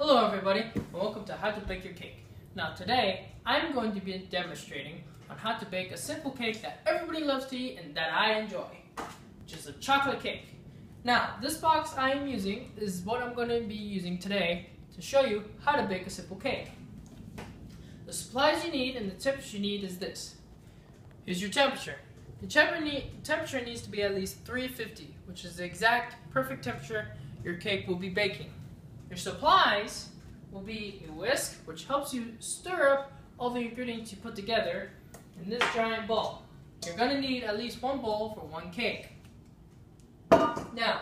Hello everybody, and welcome to How to Bake Your Cake. Now today, I'm going to be demonstrating on how to bake a simple cake that everybody loves to eat and that I enjoy, which is a chocolate cake. Now, this box I am using is what I'm going to be using today to show you how to bake a simple cake. The supplies you need and the tips you need is this. Here's your temperature. The temperature needs to be at least 350, which is the exact perfect temperature your cake will be baking. Your supplies will be a whisk, which helps you stir up all the ingredients you put together in this giant bowl. You're going to need at least one bowl for one cake. Now,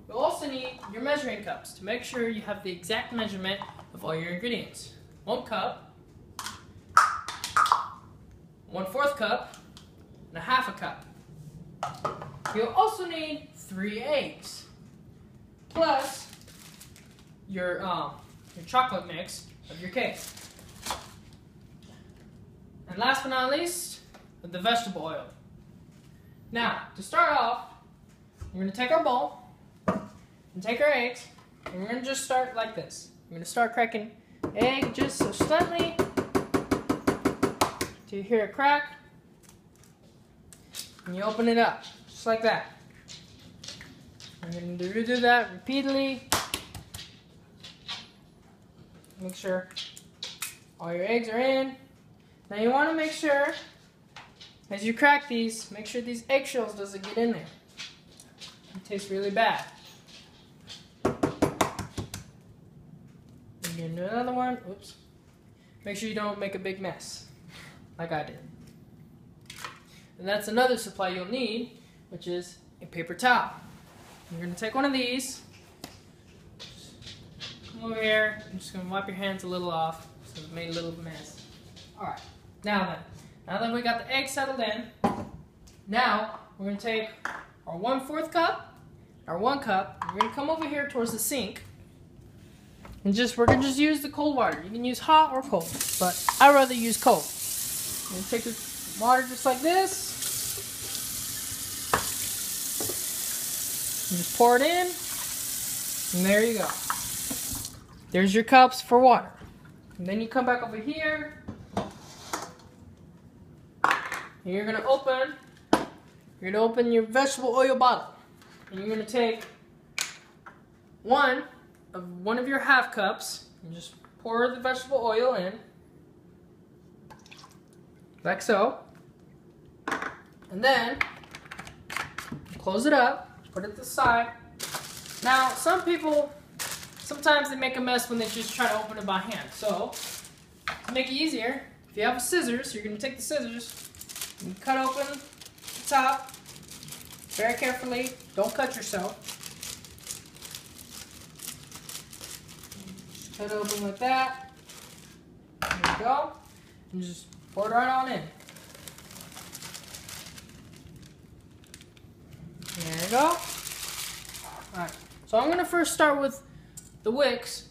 you'll also need your measuring cups to make sure you have the exact measurement of all your ingredients. 1 cup, 1/4 cup, and 1/2 cup. You'll also need 3 eggs, plus your chocolate mix of your cake. And last but not least, the vegetable oil. Now, to start off, we're going to take our bowl and take our eggs, and we're going to just start like this. We're going to start cracking egg just so slightly till you hear a crack, and you open it up just like that. We're going to do that repeatedly. Make sure all your eggs are in. Now you want to make sure, as you crack these, make sure these eggshells doesn't get in there. It tastes really bad. Get another one. Oops. Make sure you don't make a big mess, like I did. And that's another supply you'll need, which is a paper towel. You're going to take one of these. Over here, I'm just going to wipe your hands a little off so it made a little mess. Alright, now that we got the egg settled in, now we're going to take our 1/4 cup, our 1 cup, we're going to come over here towards the sink, and we're going to just use the cold water. You can use hot or cold, but I'd rather use cold. You're going to take the water just like this, and just pour it in, and there you go. There's your cups for water. And then you come back over here. And you're gonna open your vegetable oil bottle. And you're gonna take one of your 1/2 cups and just pour the vegetable oil in. Like so. And then close it up, put it to the side. Now sometimes they make a mess when they just try to open it by hand. So, to make it easier, if you have scissors, you're going to take the scissors and cut open the top very carefully. Don't cut yourself. Just cut it open like that. There you go. And just pour it right on in. There you go. Alright, so I'm going to first start with the whisk,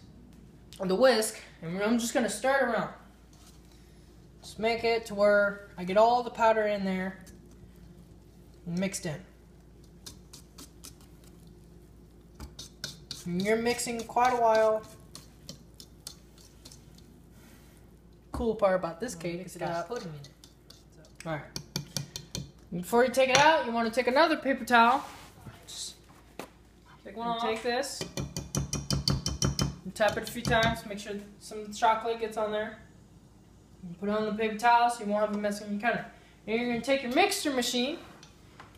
and I'm just going to stir it around. Just make it to where I get all the powder in there and mixed in. And you're mixing quite a while. Cool part about this cake is it's got pudding in it. So. Alright. Before you take it out, you want to take another paper towel. Just take one off. Take this. Tap it a few times, make sure some chocolate gets on there. You put it on the paper towel so you won't have a mess on your counter. And you're going to take your mixer machine,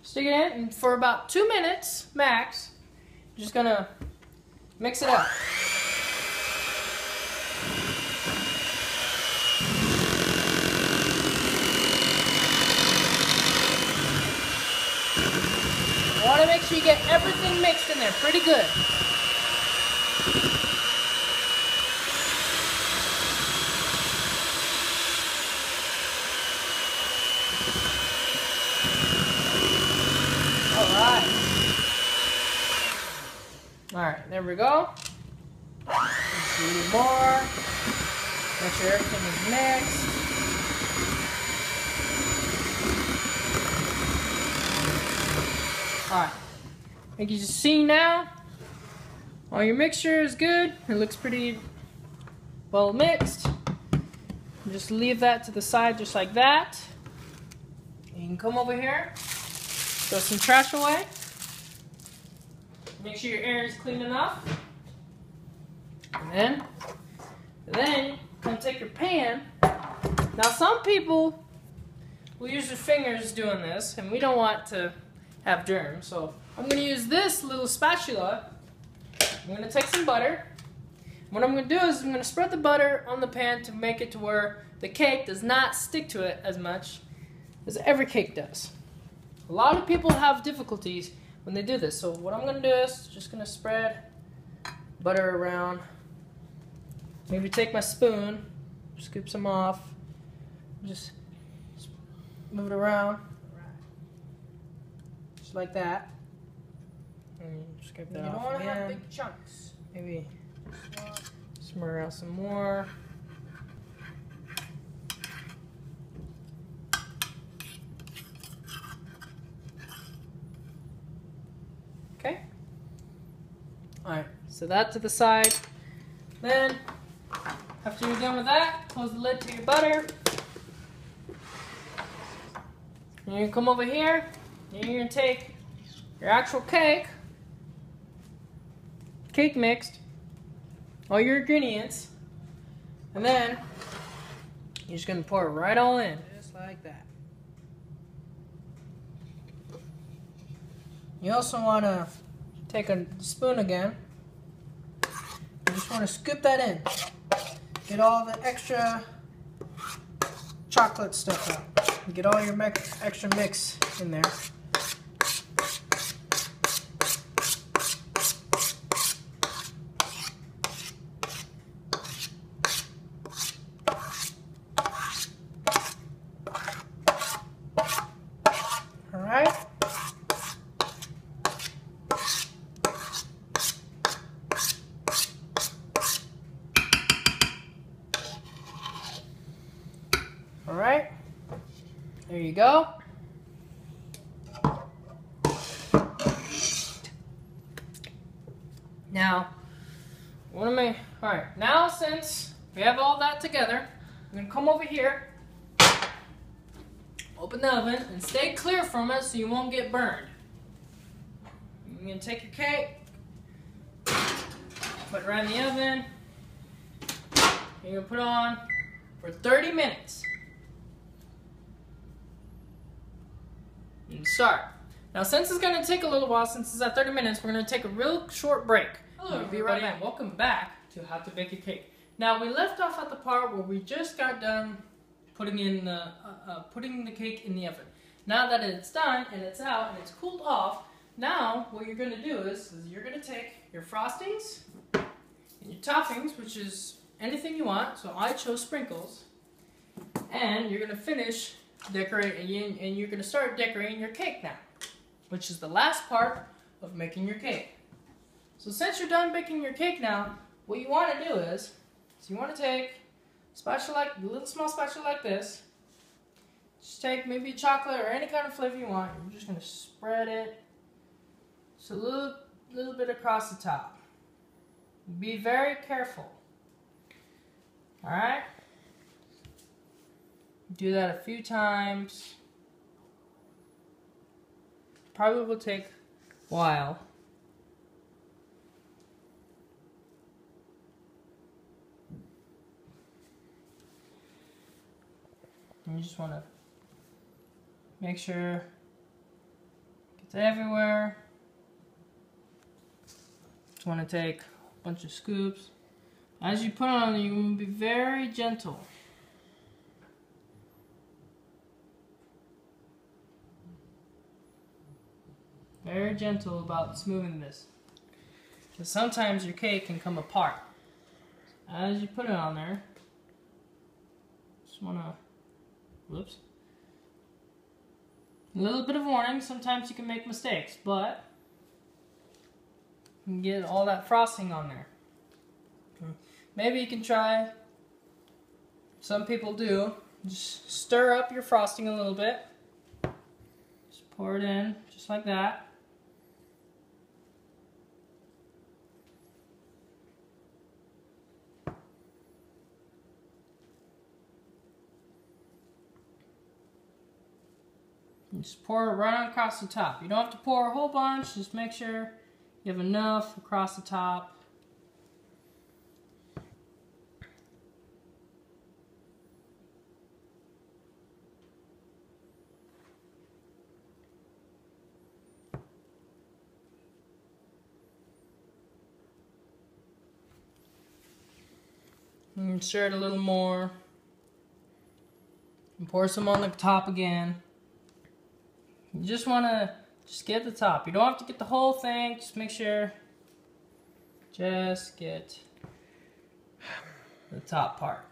stick it in, and for about 2 minutes max, you're just going to mix it up. You want to make sure you get everything mixed in there pretty good. Alright, there we go. Just a little more. Make sure everything is mixed. Alright. Like you can see now, all your mixture is good. It looks pretty well mixed. Just leave that to the side just like that. You can come over here, throw some trash away. Make sure your area is clean enough. And then come take your pan. Now some people will use their fingers doing this, and we don't want to have germs. So I'm going to use this little spatula. I'm going to take some butter. What I'm going to do is I'm going to spread the butter on the pan to make it to where the cake does not stick to it as much as every cake does. A lot of people have difficulties when they do this. So what I'm going to do is just going to spread butter around. Maybe take my spoon, scoop some off, just move it around, just like that. And scoop that off. You don't want to have big chunks. Maybe smother out some more. Okay. Alright, so that to the side. Then, after you're done with that, close the lid to your butter. And you come over here, and you're going to take your actual cake mixed, all your ingredients, and then you're just going to pour it right all in, just like that. You also want to take a spoon again. You just want to scoop that in. Get all the extra chocolate stuff out. Get all your extra mix in there. Alright. Alright, there you go. Now, alright, now since we have all that together, I'm going to come over here, open the oven, and stay clear from it so you won't get burned. You're going to take your cake, put it right in the oven, you're going to put it on for 30 minutes. And start. Now since it's going to take a little while, since it's at 30 minutes, we're going to take a real short break. Hello everybody, right and welcome back to How to Bake a Cake. Now we left off at the part where we just got done putting the cake in the oven. Now that it's done and it's out and it's cooled off, now what you're going to do is you're going to take your frostings and your toppings, which is anything you want. So I chose sprinkles, and you're going to finish decorating, and you're going to start decorating your cake now, which is the last part of making your cake. So since you're done baking your cake now, what you want to do is you want to take a little small spatula like this. Just take maybe chocolate or any kind of flavor you want. You're just going to spread it just a little bit across the top. Be very careful. Alright? Do that a few times. Probably will take a while. And you just want to make sure it gets everywhere. Just want to take a bunch of scoops. As you put it on, you want to be very gentle. Very gentle about smoothing this, because sometimes your cake can come apart. As you put it on there, just want to, whoops, a little bit of warning, sometimes you can make mistakes, but you can get all that frosting on there. Maybe you can try, some people do, just stir up your frosting a little bit, just pour it in, just like that. Just pour it right on across the top. You don't have to pour a whole bunch, just make sure you have enough across the top. And stir it a little more. And pour some on the top again. You just want to get the top. You don't have to get the whole thing. Just make sure. Just get the top part.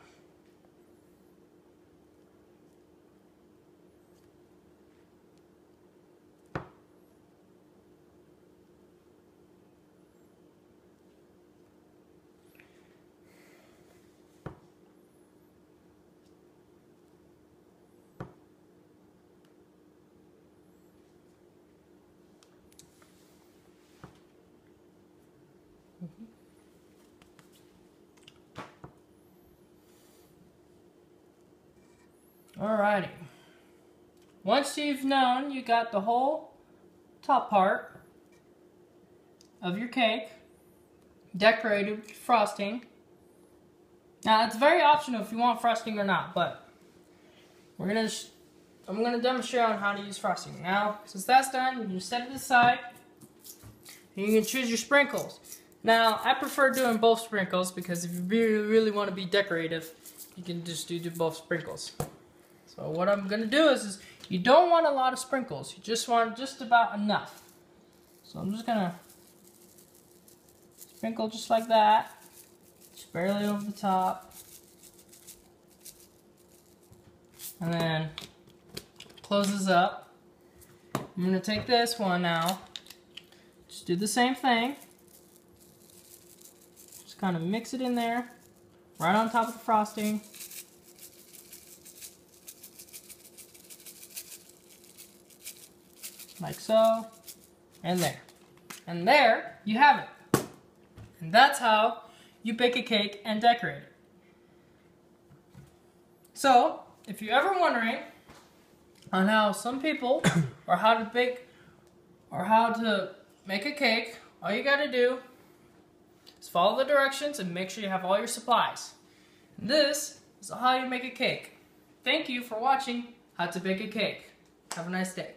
Alrighty. Once you've known you got the whole top part of your cake decorated with frosting. Now it's very optional if you want frosting or not, but I'm gonna demonstrate on how to use frosting. Now, since that's done, you can set it aside. And you can choose your sprinkles. Now, I prefer doing both sprinkles because if you really want to be decorative, you can just do both sprinkles. So what I'm going to do is you don't want a lot of sprinkles. You just want just about enough. So I'm just going to sprinkle just like that. Just barely over the top. And then close this up. I'm going to take this one now. Just do the same thing. Just kind of mix it in there. Right on top of the frosting. Like so, and there. And there you have it. And that's how you bake a cake and decorate it. So, if you're ever wondering on how some people, or how to bake, or how to make a cake, all you gotta do is follow the directions and make sure you have all your supplies. And this is how you make a cake. Thank you for watching How to Bake a Cake. Have a nice day.